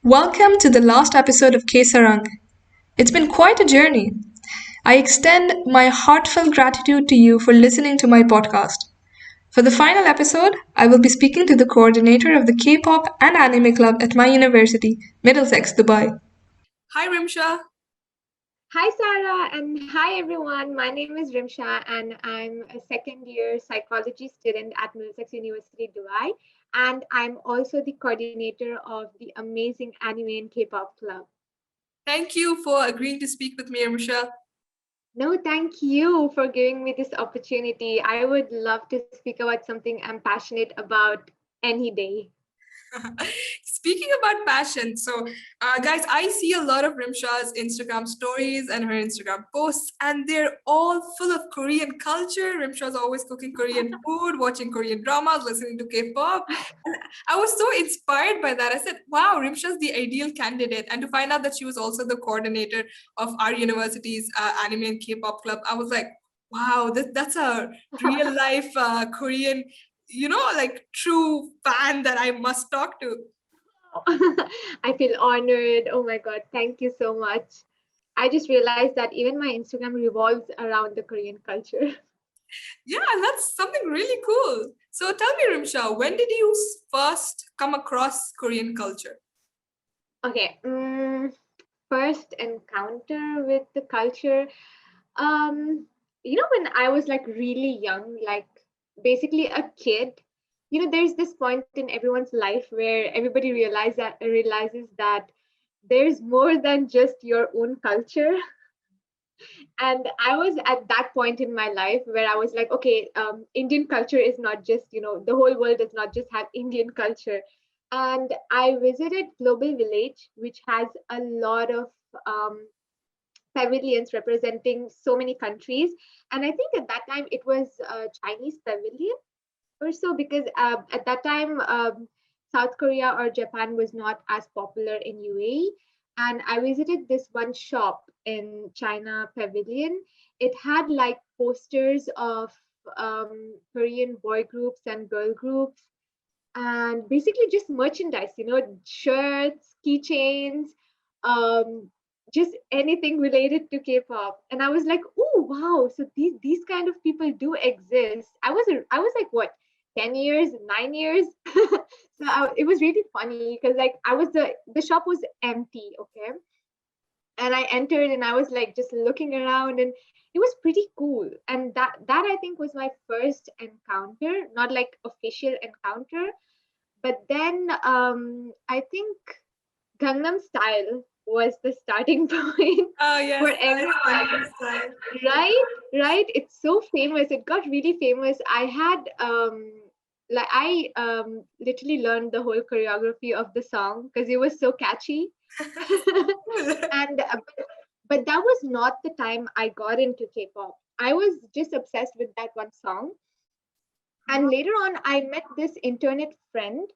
Welcome to the last episode of K-Sarang. It's been quite a journey. I extend my heartfelt gratitude to you for listening to my podcast. For the final episode, I will be speaking to the coordinator of the K-pop and anime club at my university, Middlesex, Dubai. Hi, Rimsha. Hi, Sarah, and hi, everyone. My name is Rimsha, and I'm a second year psychology student at Middlesex University, Dubai. And I'm also the coordinator of the amazing anime and K pop club. Thank you for agreeing to speak with me, Rimsha. No, thank you for giving me this opportunity. I would love to speak about something I'm passionate about any day. Speaking about passion, guys, I see a lot of Rimsha's Instagram stories and her Instagram posts, and they're all full of Korean culture. Rimsha's always cooking Korean food, watching Korean dramas, listening to K-pop. And I was so inspired by that. I said, wow, Rimsha's the ideal candidate. And to find out that she was also the coordinator of our university's anime and K-pop club, I was like, wow, that's a real life Korean like true fan that I must talk to. I feel honored. Oh my God, thank you so much. I just realized that even my Instagram revolves around the Korean culture. Yeah, that's something really cool. So tell me, Rimsha, when did you first come across Korean culture? Okay, first encounter with the culture. Um, when I was like really young, like basically a kid, there's this point in everyone's life where everybody realizes that there's more than just your own culture. And I was at that point in my life where I was like, okay, Indian culture is not just, the whole world does not just have Indian culture. And I visited Global Village, which has a lot of um, pavilions representing so many countries. And I think at that time it was a Chinese pavilion or so, because at that time South Korea or Japan was not as popular in UAE. And I visited this one shop in China Pavilion. It had like posters of Korean boy groups and girl groups, and basically just merchandise, shirts, keychains, um, just anything related to K-pop. And I was like, oh wow, so these kind of people do exist. I was like what, 10 years, 9 years. It was really funny because like the shop was empty, okay, and I entered and I was like just looking around, and it was pretty cool. And that I think was my first encounter, not like official encounter, but then I think Gangnam Style was the starting point Oh yes, for Gangnam everyone. Style. Right, right. It's so famous. It got really famous. I had I literally learned the whole choreography of the song because it was so catchy. And but that was not the time I got into K-pop. I was just obsessed with that one song. And later on, I met this internet friend,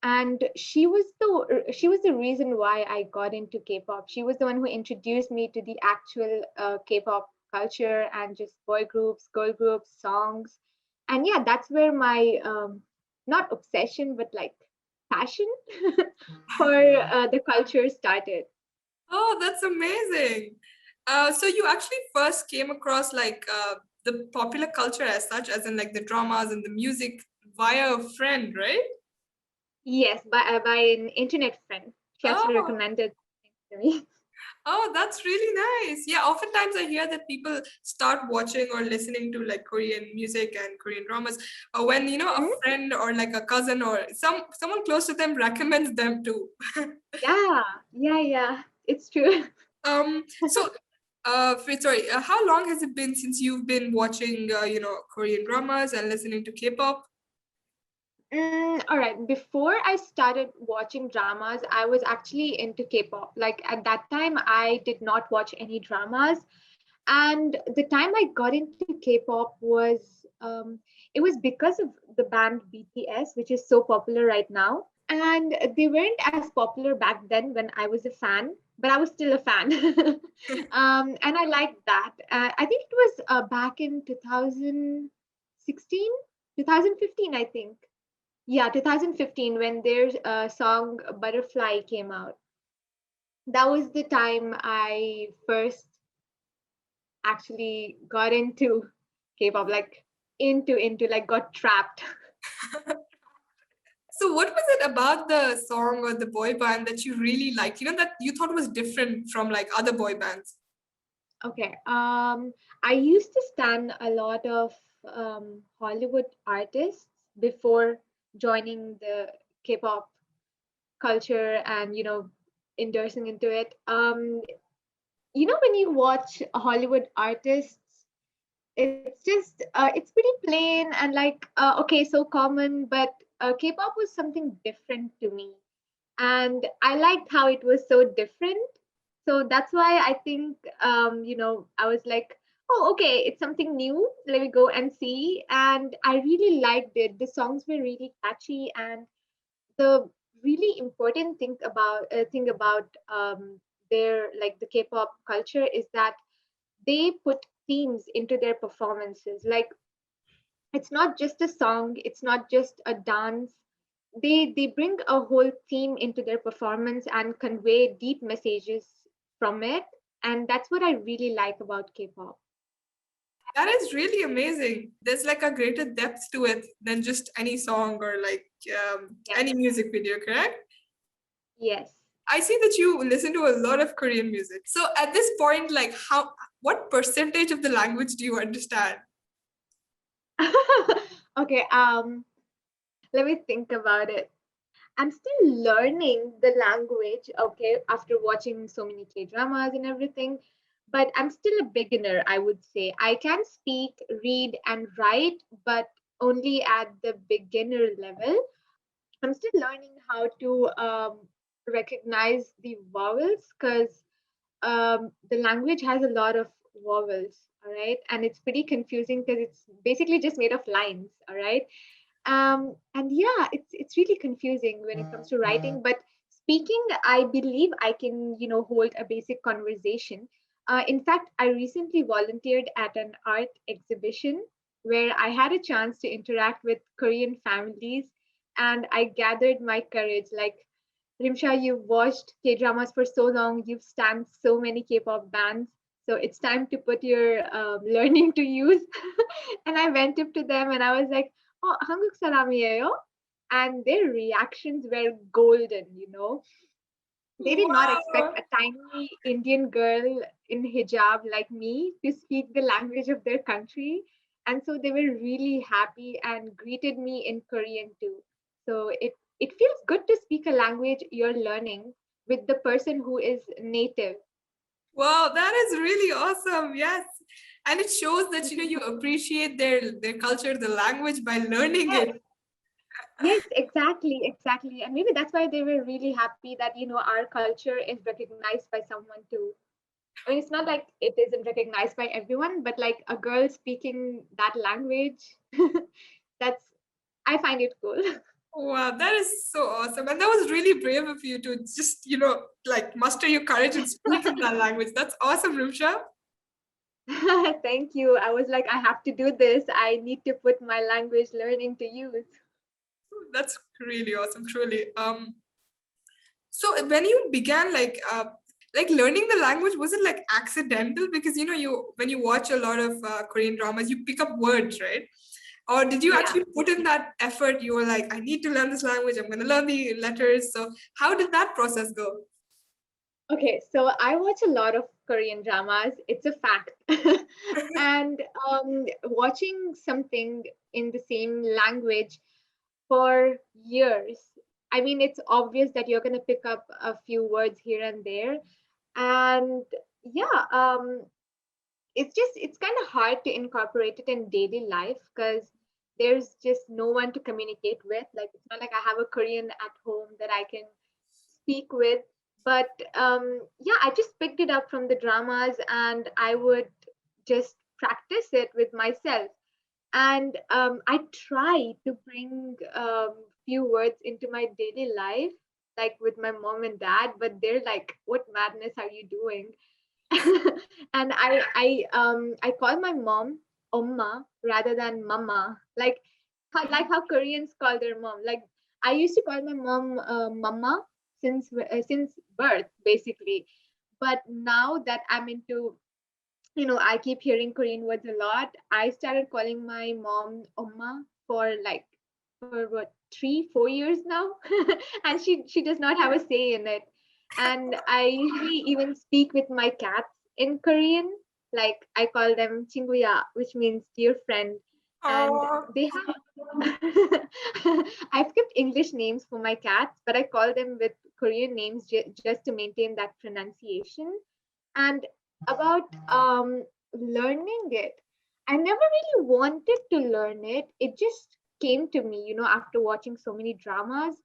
and she was the reason why I got into K-pop. She was the one who introduced me to the actual K-pop culture and just boy groups, girl groups, songs. And yeah, that's where my not obsession but like passion for the culture started. Oh, that's amazing. So you actually first came across the popular culture as such, as in like the dramas and the music via a friend, right? Yes, by an internet friend. She actually Oh, recommended it to me. oh, that's really nice. Yeah, oftentimes I hear that people start watching or listening to like Korean music and Korean dramas when a Mhm. friend or like a cousin or someone close to them recommends them too. Yeah, yeah, it's true. So sorry, how long has it been since you've been watching Korean dramas and listening to K-pop? All right. Before I started watching dramas, I was actually into K-pop. Like at that time, I did not watch any dramas. And the time I got into K-pop was it was because of the band BTS, which is so popular right now. And they weren't as popular back then when I was a fan, but I was still a fan. And I liked that. I think it was back in 2016, 2015, I think. Yeah, 2015 when their song Butterfly came out. That was the time I first actually got into K-pop, like into like got trapped. So what was it about the song or the boy band that you really liked? You know, that you thought was different from like other boy bands? Okay. I used to stan a lot of Hollywood artists before joining the K-pop culture and endorsing into it. When you watch Hollywood artists, it's just it's pretty plain and like okay, so common, but K-pop was something different to me, and I liked how it was so different. So that's why I think I was like, oh, okay, it's something new. Let me go and see. And I really liked it. The songs were really catchy, and the really important thing about their like the K-pop culture is that they put themes into their performances. Like it's not just a song, it's not just a dance. They bring a whole theme into their performance and convey deep messages from it, and that's what I really like about K-pop. That is really amazing. There's like a greater depth to it than just any song or like Yes. any music video, correct? Yes. I see that you listen to a lot of Korean music. So at this point, like what percentage of the language do you understand? Okay, let me think about it. I'm still learning the language, okay, after watching so many K dramas and everything, but I'm still a beginner, I would say. I can speak, read, and write, but only at the beginner level. I'm still learning how to recognize the vowels because the language has a lot of vowels, all right, and it's pretty confusing because it's basically just made of lines, all right. And yeah, it's really confusing when it comes to writing, but speaking, I believe I can hold a basic conversation. In fact, I recently volunteered at an art exhibition where I had a chance to interact with Korean families, and I gathered my courage. Like, Rimsha, you've watched K dramas for so long, you've stan so many K-pop bands, so it's time to put your learning to use. And I went up to them and I was like, oh, 한국 사람이에요? And their reactions were golden. They did not expect Wow. a tiny Indian girl in hijab like me to speak the language of their country. And so they were really happy and greeted me in Korean too. So it feels good to speak a language you're learning with the person who is native. Wow, that is really awesome. Yes. And it shows that you appreciate their culture, the language by learning Yes, it. yes, exactly, exactly. And maybe that's why they were really happy that, our culture is recognized by someone too. I mean, it's not like it isn't recognized by everyone, but like a girl speaking that language, that's, I find it cool. Wow, that is so awesome. And that was really brave of you to just, like muster your courage and speak in that language. That's awesome, Rumsha. Thank you. I was like, I have to do this. I need to put my language learning to use. That's really awesome, truly. So when you began like learning the language, was it like accidental? Because you when you watch a lot of Korean dramas, you pick up words, right? Or did you Yeah. actually put in that effort? You were like, I need to learn this language. I'm going to learn the letters. So how did that process go? Okay, so I watch a lot of Korean dramas. It's a fact. And watching something in the same language for years, I mean, it's obvious that you're going to pick up a few words here and there. And yeah, it's kind of hard to incorporate it in daily life because there's just no one to communicate with. Like, it's not like I have a Korean at home that I can speak with. But yeah, I just picked it up from the dramas and I would just practice it with myself. And I try to bring few words into my daily life, like with my mom and dad, but they're like, what madness are you doing? And I call my mom Omma rather than Mama. Like, like how Koreans call their mom. Like I used to call my mom mama since birth, basically. But now that I'm into, I keep hearing Korean words a lot. I started calling my mom Oma for what 3 4 years now, and she does not have a say in it. And I usually even speak with my cats in Korean. Like I call them 친구야, which means dear friend, and Oh, they have. I've kept English names for my cats, but I call them with Korean names just to maintain that pronunciation. And about learning it, I never really wanted to learn it. It just came to me, after watching so many dramas.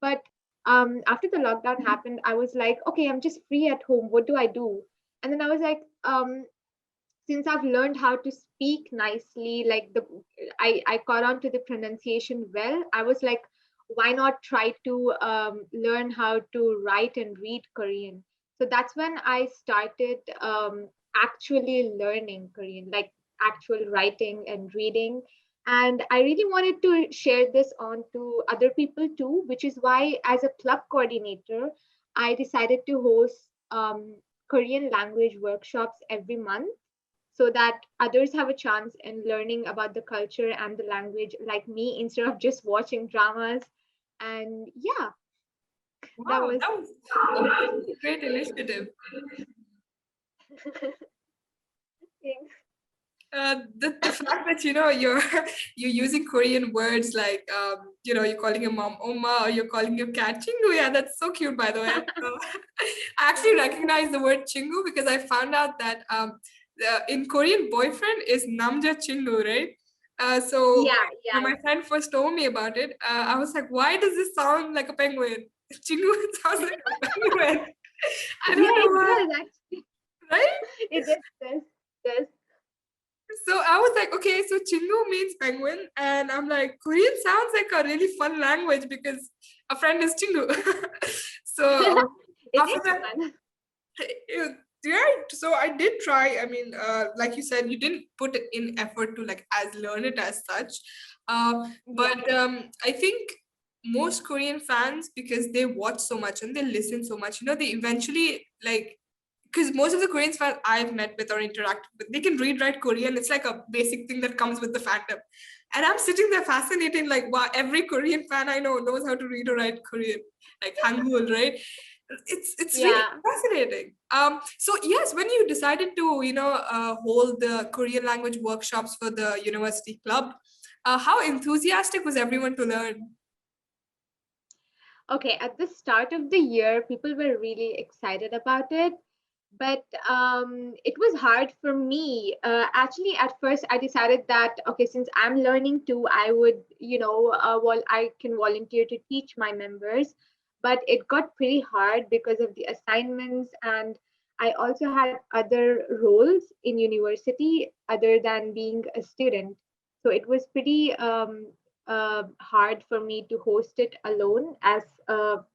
But after the lockdown happened, I was like, okay, I'm just free at home, what do I do? And then I was like, since I've learned how to speak nicely, like I caught on to the pronunciation well. I was like, why not try to learn how to write and read Korean? So that's when I started actually learning Korean, like actual writing and reading. And I really wanted to share this on to other people too, which is why, as a club coordinator, I decided to host Korean language workshops every month so that others have a chance in learning about the culture and the language like me instead of just watching dramas. And yeah, that wow, was that was a really great initiative. things. The fact that you're you're using Korean words like you're calling your mom Oma or you're calling your cat Chingu. Yeah, that's so cute, by the way. I actually recognize the word Chingu because I found out that in Korean boyfriend is Namja Chingu, right? So Yeah, when yeah. my friend first told me about it, I was like, why does this sound like a penguin? Chingu sounds like a penguin. I Yeah, don't know it why, does actually. right? It does. So I was like, okay, so Chingu means penguin. And I'm like, Korean sounds like a really fun language because a friend is Chingu. So It after is that, fun. yeah, so I did try. I mean, like you said, you didn't put in effort to like as learn it as such. Yeah, But I think most Korean fans, because they watch so much and they listen so much, they eventually like because most of the Korean fans I've met with or interacted with, they can read write Korean. It's like a basic thing that comes with the fandom. And I'm sitting there fascinated, like, wow, every Korean fan I know knows how to read or write Korean, like Hangul, right? It's really yeah. fascinating. So yes, when you decided to hold the Korean language workshops for the university club, how enthusiastic was everyone to learn? Okay, at the start of the year, people were really excited about it, but it was hard for me. Actually, at first, I decided that okay, since I'm learning too, I would, I can volunteer to teach my members. But it got pretty hard because of the assignments, and I also had other roles in university other than being a student. So it was pretty hard for me to host it alone as a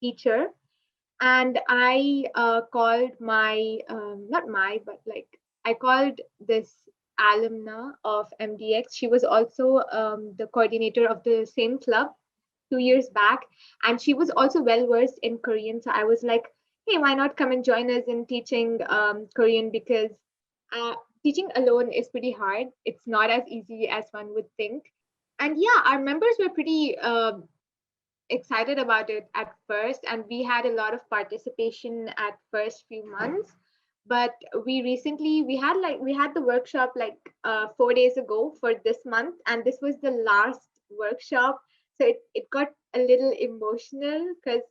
teacher. And I called my not my but like I called this alumna of MDX. She was also the coordinator of the same club 2 years back, and she was also well versed in Korean. So I was like, hey, why not come and join us in teaching Korean, because uh, teaching alone is pretty hard. It's not as easy as one would think. And yeah, our members were pretty excited about it at first, and we had a lot of participation at first few months. But we had the workshop like 4 days ago for this month, and this was the last workshop. So it got a little emotional because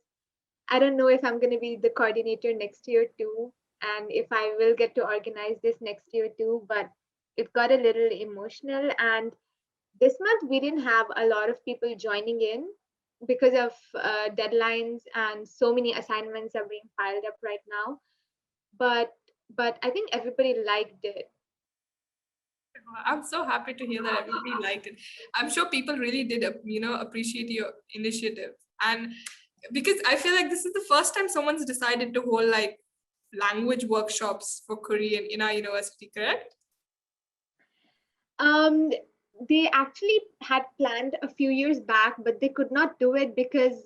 I don't know if I'm going to be the coordinator next year too, and if I will get to organize this next year too. But it got a little emotional, and this month we didn't have a lot of people joining in because of deadlines, and so many assignments are being piled up right now. but but I think everybody liked it. I'm so happy to hear that everybody liked it. I'm sure people really did, appreciate your initiative. And because I feel like this is the first time someone's decided to hold like language workshops for Korean in our university, correct? um they actually had planned a few years back, but they could not do it because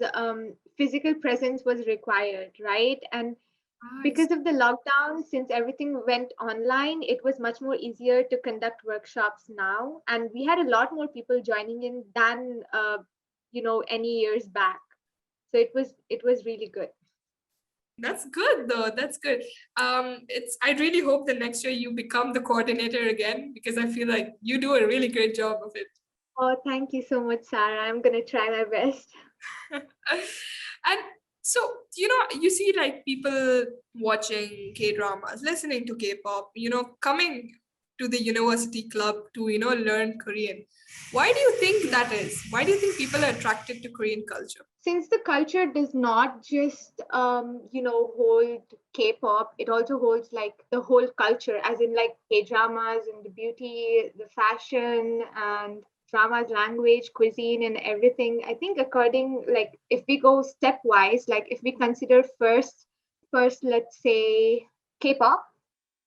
physical presence was required, right? And I because of the lockdown, since everything went online, it was much more easier to conduct workshops now, and we had a lot more people joining in than any years back. So it was really good. That's good though. That's good. It's I really hope that next year you become the coordinator again because I feel like you do a really great job of it. Oh, thank you so much, Sarah. I'm gonna try my best. And so, you see like people watching K-dramas, listening to K-pop, coming to the university club to, learn Korean. Why do you think that is? Why do you think people are attracted to Korean culture? Since the culture does not just hold K-pop, it also holds like the whole culture, as in like K-dramas and the beauty, the fashion, and dramas, language, cuisine, and everything. I think according, like, if we go stepwise, like if we consider first, let's say K-pop.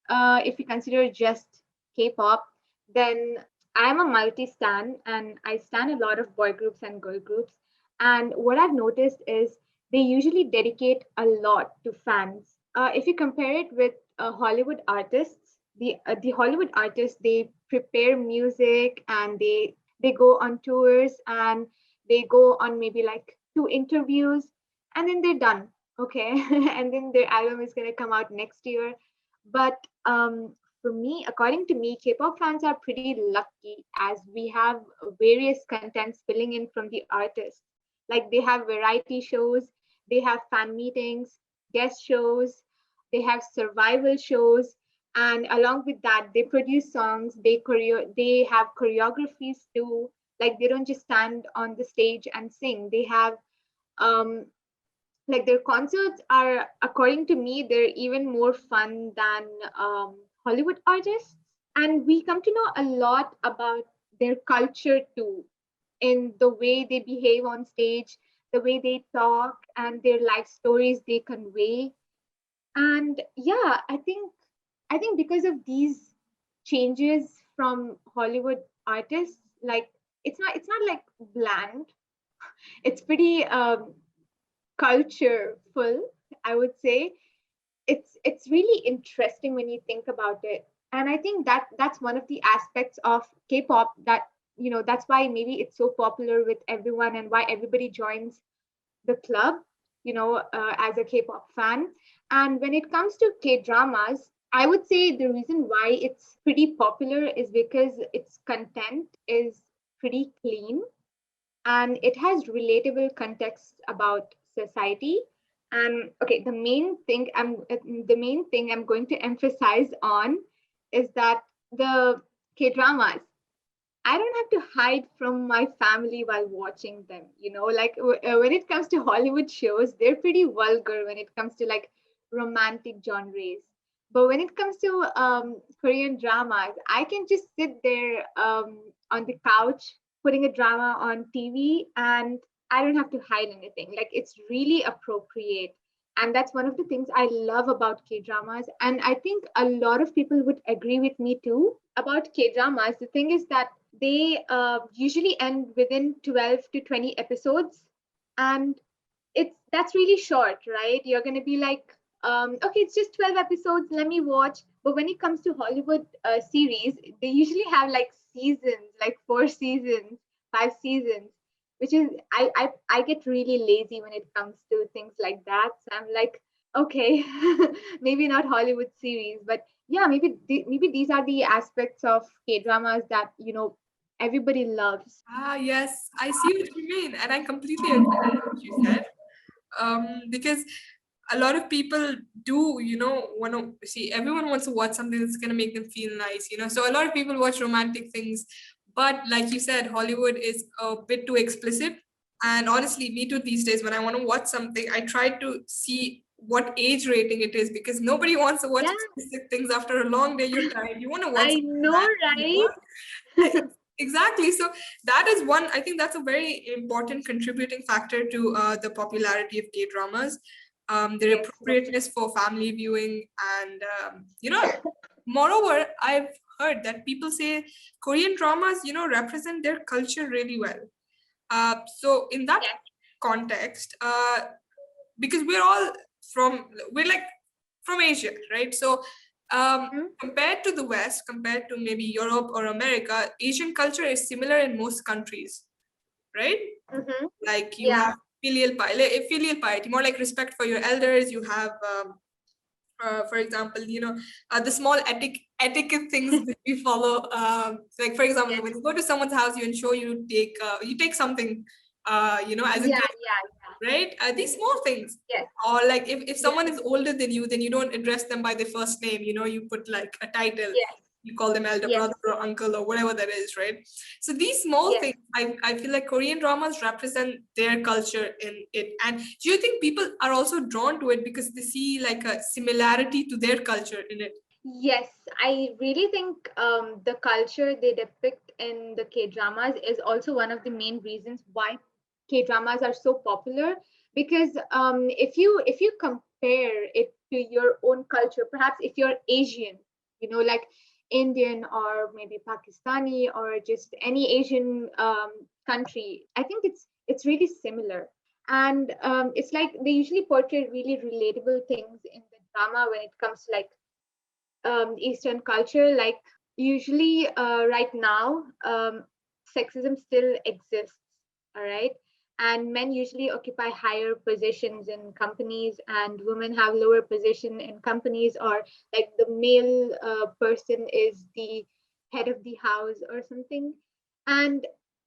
If we consider just K-pop, then I'm a multi-stan and I stan a lot of boy groups and girl groups. And what I've noticed is they usually dedicate a lot to fans. If you compare it with Hollywood artists, the Hollywood artists, they prepare music and they go on tours and they go on maybe like two interviews and then they're done. Okay, and then their album is gonna come out next year. But for me, according to me, K-pop fans are pretty lucky as we have various contents spilling in from the artists. Like they have variety shows, they have fan meetings, guest shows, they have survival shows, and along with that, they produce songs. They have choreographies too. Like they don't just stand on the stage and sing. They have um, like their concerts are, according to me, they're even more fun than Hollywood artists. And we come to know a lot about their culture too, in the way they behave on stage, the way they talk, and their life stories they convey. And yeah, I think because of these changes from Hollywood artists, like it's not like bland. It's pretty cultureful, I would say. It's really interesting when you think about it. And I think that's one of the aspects of K-pop that that's why maybe it's so popular with everyone and why everybody joins the club, as a K-pop fan. And when it comes to K-dramas, I would say the reason why it's pretty popular is because its content is pretty clean and it has relatable context about society. And okay, the main thing I'm going to emphasize on is that the K dramas, I don't have to hide from my family while watching them. Like when it comes to Hollywood shows, they're pretty vulgar when it comes to like romantic genres. But when it comes to Korean dramas, I can just sit there on the couch putting a drama on TV and I don't have to hide anything. Like it's really appropriate. And that's one of the things I love about K dramas. And I think a lot of people would agree with me too about K dramas. The thing is that they usually end within 12 to 20 episodes. And that's really short, right? You're going to be like, okay, it's just 12 episodes, let me watch. But when it comes to Hollywood series, they usually have like seasons, like 4 seasons, 5 seasons, which is I get really lazy when it comes to things like that. So I'm like, okay, maybe not Hollywood series, but yeah, maybe these are the aspects of K dramas that everybody loves. Ah, yes, I see what you mean, and I completely agree with what you said. Because a lot of people do, want to see, everyone wants to watch something that's going to make them feel nice, so a lot of people watch romantic things, but like you said, Hollywood is a bit too explicit. And honestly, me too, these days when I want to watch something, I try to see what age rating it is, because nobody wants to watch Yeah, explicit things after a long day. You're tired, you want to watch I something know, relaxed, right? Exactly. So that is one, I think that's a very important contributing factor to the popularity of K dramas, their Yes, appropriateness for family viewing. And, moreover, I've heard that people say Korean dramas, represent their culture really well. So in that Yes. context, because we're like from Asia, right? So Mhm. compared to the West, compared to maybe Europe or America, Asian culture is similar in most countries, right? Mhm. Like you Yeah. have filial piety, more like respect for your elders. You have for example, the small etiquette things that we follow. Like for example, Yes. when you go to someone's house, you ensure you take something, as a Yeah. gift, Yeah. Yeah. right? These small things. Yes. Or like if Yes. someone is older than you, then you don't address them by their first name. You put like a title. Yes. You call them elder Yes. brother or uncle or whatever that is, right? So these small Yes. things, I feel like Korean dramas represent their culture in it. And do you think people are also drawn to it because they see like a similarity to their culture in it? Yes, I really think the culture they depict in the K dramas is also one of the main reasons why K dramas are so popular. Because if you compare it to your own culture, perhaps if you're Asian, like Indian or maybe Pakistani or just any Asian country, I think it's really similar. And it's like they usually portray really relatable things in the drama when it comes to like Eastern culture. Like usually, right now, sexism still exists. All right. And men usually occupy higher positions in companies, and women have lower position in companies, or like the male person is the head of the house or something. And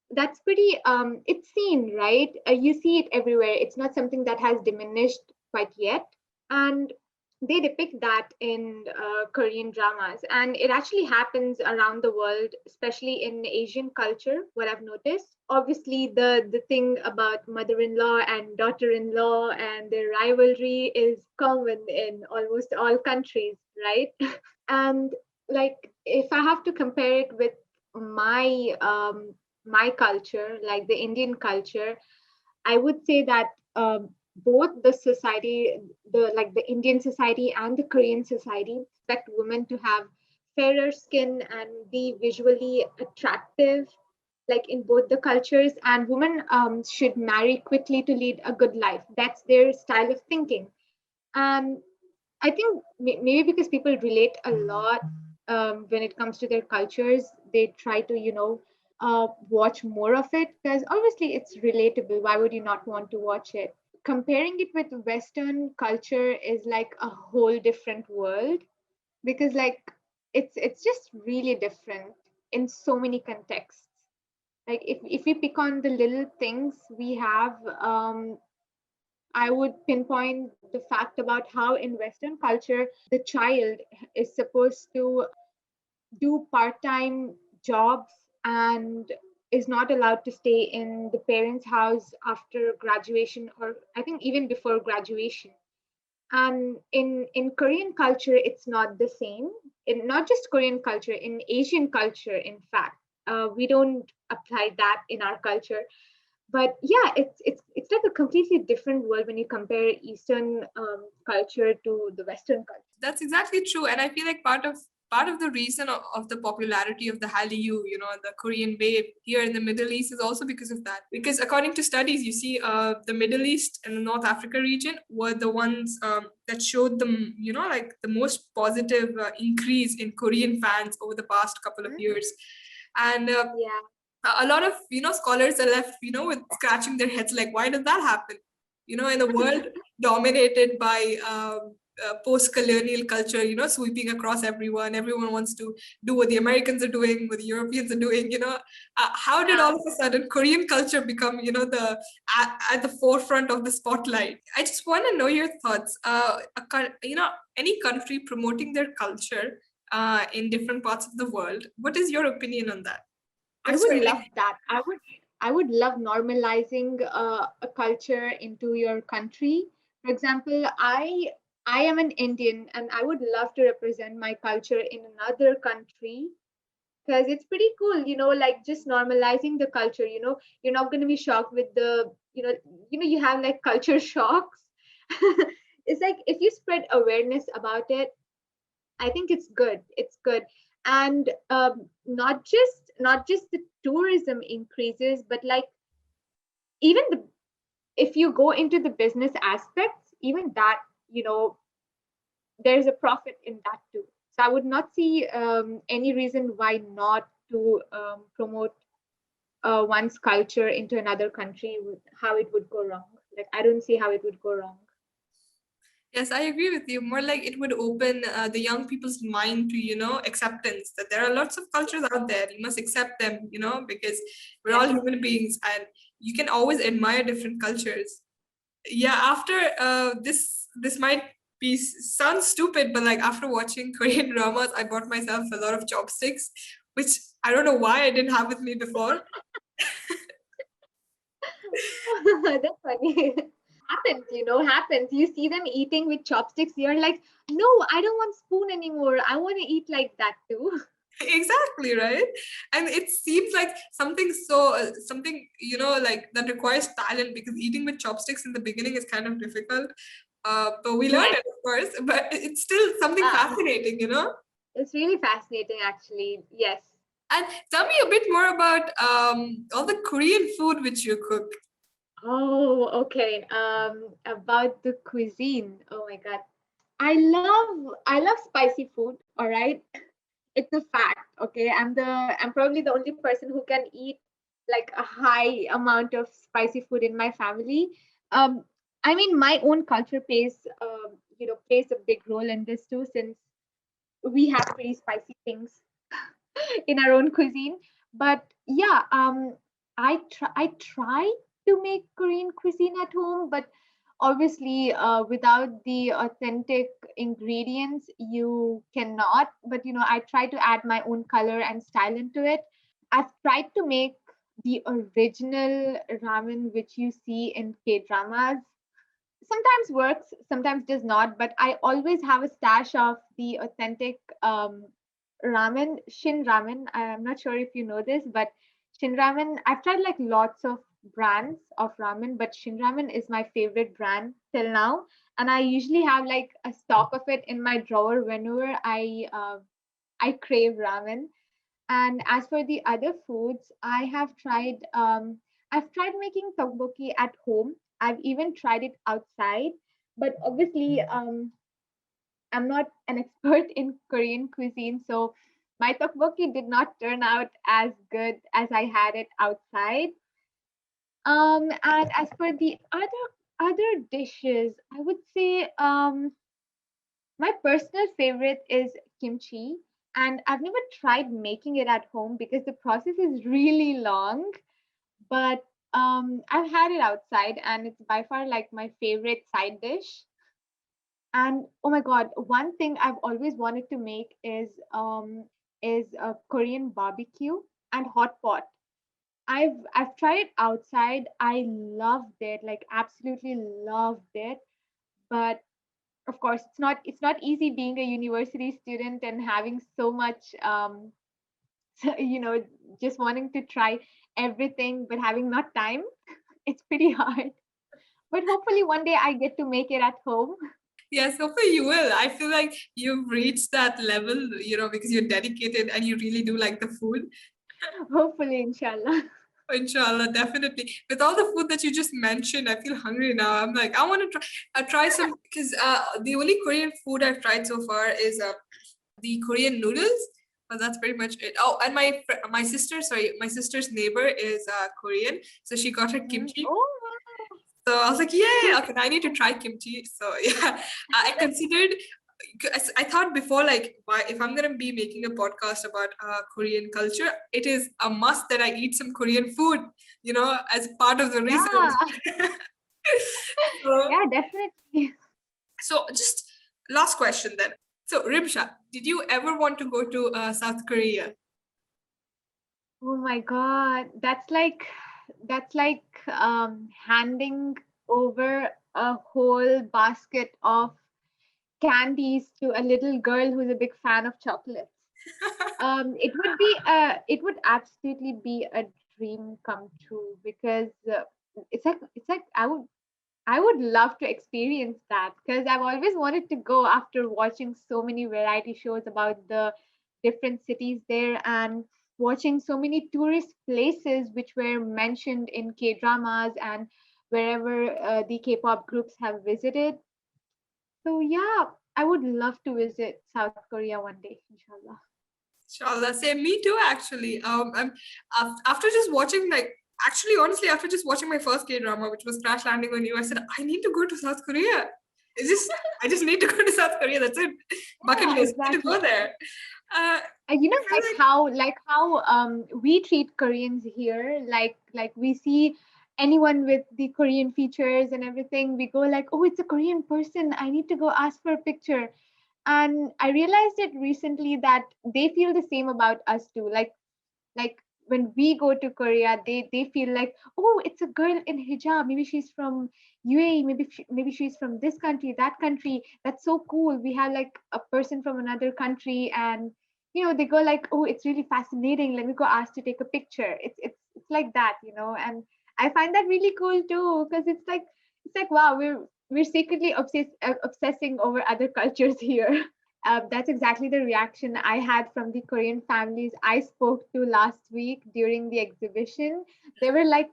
that's pretty. It's seen, right? You see it everywhere. It's not something that has diminished quite yet. And they depict that in Korean dramas, and it actually happens around the world, especially in Asian culture. What I've noticed, obviously, the thing about mother-in-law and daughter-in-law and their rivalry is common in almost all countries, right? And like, if I have to compare it with my my culture, like the Indian culture, I would say that both the society, the Indian society and the Korean society expect women to have fairer skin and be visually attractive, like in both the cultures. And women should marry quickly to lead a good life. That's their style of thinking. And I think maybe because people relate a lot when it comes to their cultures, they try to, watch more of it because obviously it's relatable. Why would you not want to watch it? Comparing it with Western culture is like a whole different world because like it's just really different in so many contexts. Like if we pick on the little things we have, I would pinpoint the fact about how in Western culture, the child is supposed to do part time jobs and is not allowed to stay in the parents' house after graduation, or I think even before graduation. And in Korean culture, it's not the same. In not just Korean culture, in Asian culture, in fact, we don't apply that in our culture. But yeah, it's like a completely different world when you compare Eastern culture to the Western culture. That's exactly true, and I feel like part of the reason of the popularity of the Hallyu, the Korean wave here in the Middle East is also because of that. Because according to studies, you see, the Middle East and the North Africa region were the ones that showed them, like the most positive increase in Korean fans over the past couple of Mhm. years, and Yeah. a lot of scholars are left with scratching their heads like, why did that happen, in a world dominated by post-colonial culture, sweeping across everyone wants to do what the Americans are doing, what the Europeans are doing, how did Yeah. all of a sudden Korean culture become the at the forefront of the spotlight? I just want to know your thoughts. Any country promoting their culture in different parts of the world, what is your opinion on that? I What's would your love that. I would love normalizing a culture into your country. For example, I am an Indian and I would love to represent my culture in another country because it's pretty cool, like just normalizing the culture. You're not going to be shocked with the, you have like culture shocks. It's like if you spread awareness about it, I think it's good. It's good. And not just the tourism increases, but like even the if you go into the business aspects, even that, you know, there's a profit in that too. So I would not see any reason why not to promote one's culture into another country, how it would go wrong. Like, I don't see how it would go wrong. Yes, I agree with you. More like it would open the young people's mind to, acceptance that there are lots of cultures out there. You must accept them, because we're all Yes. human beings and you can always admire different cultures. Yeah, after this might sound stupid, but like after watching Korean dramas, I bought myself a lot of chopsticks, which I don't know why I didn't have with me before. That's funny. Happens, you know, happens. You see them eating with chopsticks, you're like, no, I don't want spoon anymore. I want to eat like that too. Exactly, right? And it seems like something so something like that requires talent, because eating with chopsticks in the beginning is kind of difficult, but we learn Yes. it, of course. But it's still something fascinating. It's really fascinating, actually. Yes. And tell me a bit more about all the Korean food which you cook. Oh, okay. About the cuisine. Oh my God. I love spicy food, all right? It's a fact, okay? I'm probably the only person who can eat like a high amount of spicy food in my family. Um, I mean, my own culture plays a big role in this too, since we have pretty spicy things in our own cuisine. But yeah, I try to make Korean cuisine at home, but obviously without the authentic ingredients you cannot. But you know, I try to add my own color and style into it. I've tried to make the original ramen which you see in K dramas. Sometimes works, sometimes does not, but I always have a stash of the authentic ramen, Shin Ramen. I'm not sure if you know this, but Shin Ramen, I've tried like lots of brands of ramen, but Shin Ramen is my favorite brand till now. And I usually have like a stock of it in my drawer whenever I crave ramen. And as for the other foods, I've tried making tteok-bokki at home. I've even tried it outside, but obviously I'm not an expert in Korean cuisine, so my tteokbokki did not turn out as good as I had it outside. And as for the other dishes, I would say my personal favorite is kimchi, and I've never tried making it at home because the process is really long. But I've had it outside, and it's by far like my favorite side dish. And oh my god, one thing I've always wanted to make is a Korean barbecue and hot pot. I've tried it outside. I loved it, like absolutely loved it. But of course, it's not easy being a university student and having so much you know, just wanting to try everything but having not time. It's pretty hard. But hopefully one day I get to make it at home. Yes, hopefully you will. I feel like you've reached that level, because you're dedicated and you really do like the food. Hopefully, inshallah. Inshallah, definitely. With all the food that you just mentioned, I feel hungry now. I'm like, I want to try some, because the only Korean food I've tried so far is the Korean noodles, but that's pretty much it. Oh, and my sister's neighbor is Korean, so she got her Mhm. kimchi. Oh, So I was like, yeah, okay, I need to try kimchi. So yeah, I considered. I thought before, like, why if I'm gonna be making a podcast about Korean culture, it is a must that I eat some Korean food, as part of the research. yeah. so, Yeah, definitely. so just last question then. So Rimsha, did you ever want to go to South Korea? Oh my God. That's like handing over a whole basket of candies to a little girl who's a big fan of chocolates. It would absolutely be a dream come true, because it's like I would love to experience that, because I've always wanted to go after watching so many variety shows about the different cities there and watching so many tourist places which were mentioned in K dramas and wherever the K-pop groups have visited. So yeah, I would love to visit South Korea one day, inshallah. Inshallah, same me too. Actually, after just watching actually honestly after just watching my first K drama, which was Crash Landing on You, I said I need to go to South Korea. It's just I just need to go to South Korea. That's it. Bucket Yeah, list. Need to exactly. go there. You know, I feel like how we treat Koreans here, like we see anyone with the Korean features and everything, we go like, oh, it's a Korean person, I need to go ask for a picture. And I realized it recently that they feel the same about us too. Like when we go to Korea, they feel like, oh, it's a girl in hijab. Maybe she's from UAE. Maybe she's from this country, that country. That's so cool. We have like a person from another country, and they go like, oh, it's really fascinating. Let me go ask to take a picture. It's like that, and I find that really cool too, because it's like wow, we're secretly obsessing over other cultures here. That's exactly the reaction I had from the Korean families I spoke to last week during the exhibition. They were like,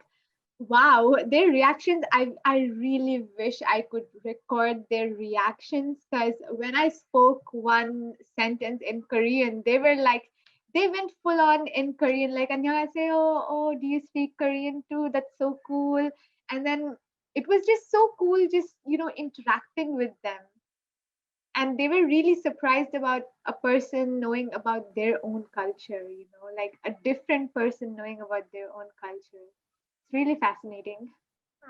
wow, their reactions. I really wish I could record their reactions, because when I spoke one sentence in Korean, they were like, they went full on in Korean, like, 안녕하세요. Oh, do you speak Korean too? That's so cool. And then it was just so cool, just, interacting with them, and they were really surprised about a person knowing about their own culture, like a different person knowing about their own culture. It's really fascinating.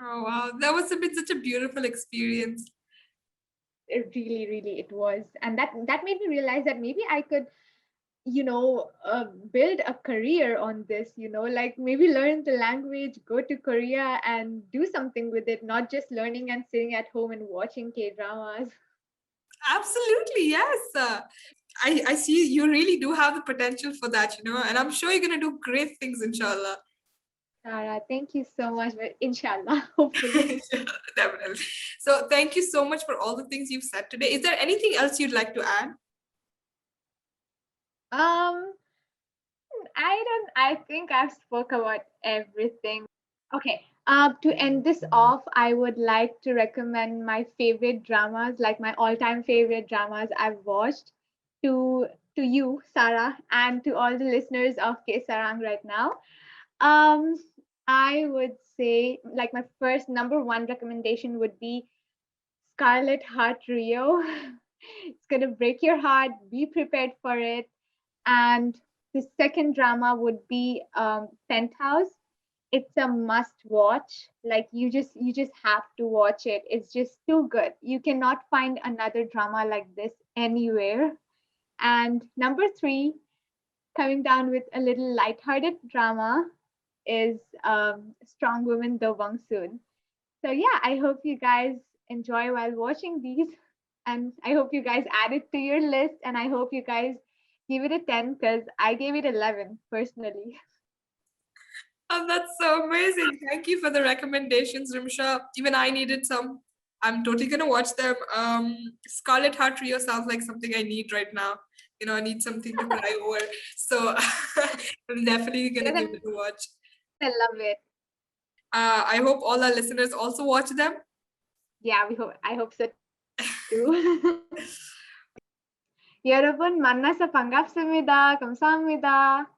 oh wow, that was a bit such a beautiful experience. It really, really, it was. And that made me realize that maybe I could, build a career on this, like maybe learn the language, go to Korea and do something with it, not just learning and sitting at home and watching K dramas. Absolutely, yes. I see you really do have the potential for that, and I'm sure you're gonna do great things, inshallah. Tara, thank you so much. But inshallah, hopefully. Definitely. So thank you so much for all the things you've said today. Is there anything else you'd like to add? Um, I think I've spoke about everything. Okay. To end this off, I would like to recommend my favorite dramas, like my all-time favorite dramas I've watched, to to you, Sarah, and to all the listeners of K-Sarang right now. Um, I would say like my first number one recommendation would be Scarlet Heart Rio. It's gonna break your heart. Be prepared for it. And the second drama would be Penthouse. It's a must watch. Like you just have to watch it. It's just too good. You cannot find another drama like this anywhere. And number three, coming down with a little lighthearted drama, is Strong Woman Do Bong Soon. So yeah, I hope you guys enjoy while watching these, and I hope you guys add it to your list, and I hope you guys give it a 10, because I gave it 11 personally. Oh, that's so amazing. Thank you for the recommendations, Rimsha. Even I needed some. I'm totally gonna watch them. Scarlet Heart Trio sounds like something I need right now. I need something to cry over. So I'm definitely gonna Yes, give it a watch. I love it. I hope all our listeners also watch them. Yeah, I hope so too. 여러분 만나서 반갑습니다. 감사합니다.